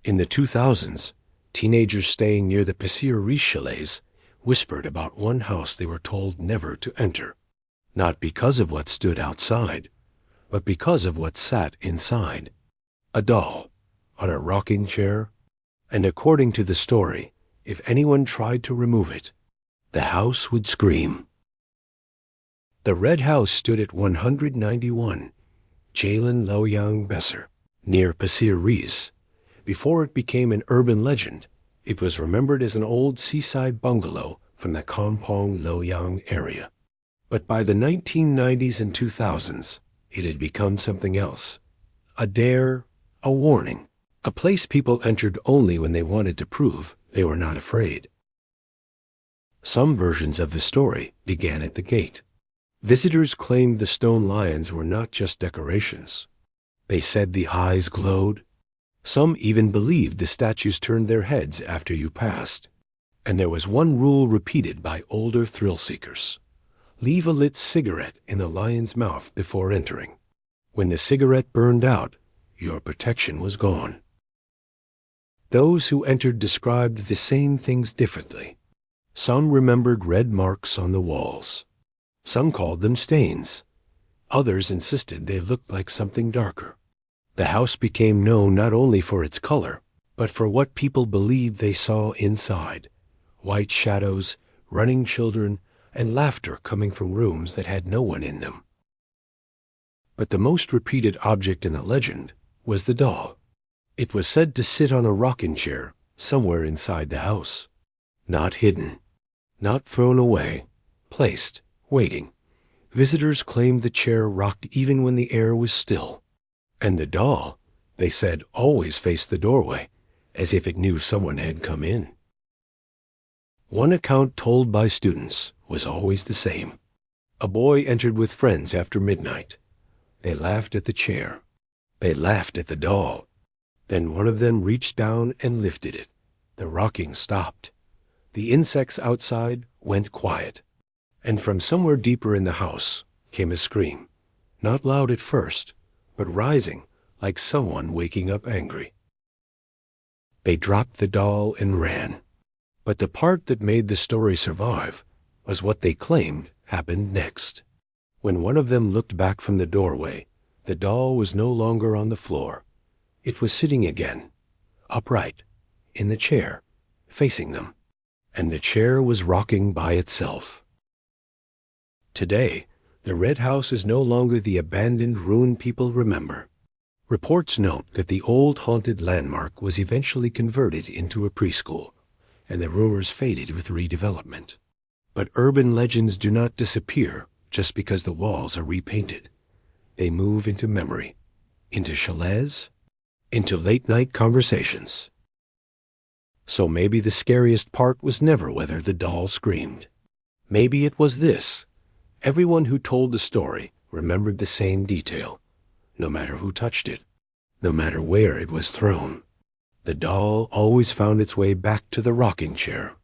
In the 2000s, teenagers staying near the Pasir Ris chalets whispered about one house they were told never to enter, not because of what stood outside, but because of what sat inside. A doll, on a rocking chair, and according to the story, if anyone tried to remove it, the house would scream. The Red House stood at 191 Jalan Loyang Besar, near Pasir Ris. Before it became an urban legend, it was remembered as an old seaside bungalow from the Kampong Loyang area. But by the 1990s and 2000s, it had become something else. A dare, a warning, a place people entered only when they wanted to prove they were not afraid. Some versions of the story began at the gate. Visitors claimed the stone lions were not just decorations. They said the eyes glowed. Some even believed the statues turned their heads after you passed. And there was one rule repeated by older thrill-seekers. Leave a lit cigarette in the lion's mouth before entering. When the cigarette burned out, your protection was gone. Those who entered described the same things differently. Some remembered red marks on the walls. Some called them stains. Others insisted they looked like something darker. The house became known not only for its color, but for what people believed they saw inside: white shadows, running children, and laughter coming from rooms that had no one in them. But the most repeated object in the legend was the doll. It was said to sit on a rocking chair somewhere inside the house. Not hidden, not thrown away, placed, waiting. Visitors claimed the chair rocked even when the air was still. And the doll, they said, always faced the doorway, as if it knew someone had come in. One account told by students was always the same. A boy entered with friends after midnight. They laughed at the chair. They laughed at the doll. Then one of them reached down and lifted it. The rocking stopped. The insects outside went quiet. And from somewhere deeper in the house came a scream, not loud at first, but rising like someone waking up angry. They dropped the doll and ran. But the part that made the story survive was what they claimed happened next. When one of them looked back from the doorway, the doll was no longer on the floor. It was sitting again, upright, in the chair, facing them. And the chair was rocking by itself. Today, the Red House is no longer the abandoned ruin people remember. Reports note that the old haunted landmark was eventually converted into a preschool, and the rumors faded with redevelopment. But urban legends do not disappear just because the walls are repainted. They move into memory, into chalets, into late-night conversations. So maybe the scariest part was never whether the doll screamed. Maybe it was this: everyone who told the story remembered the same detail, no matter who touched it, no matter where it was thrown. The doll always found its way back to the rocking chair.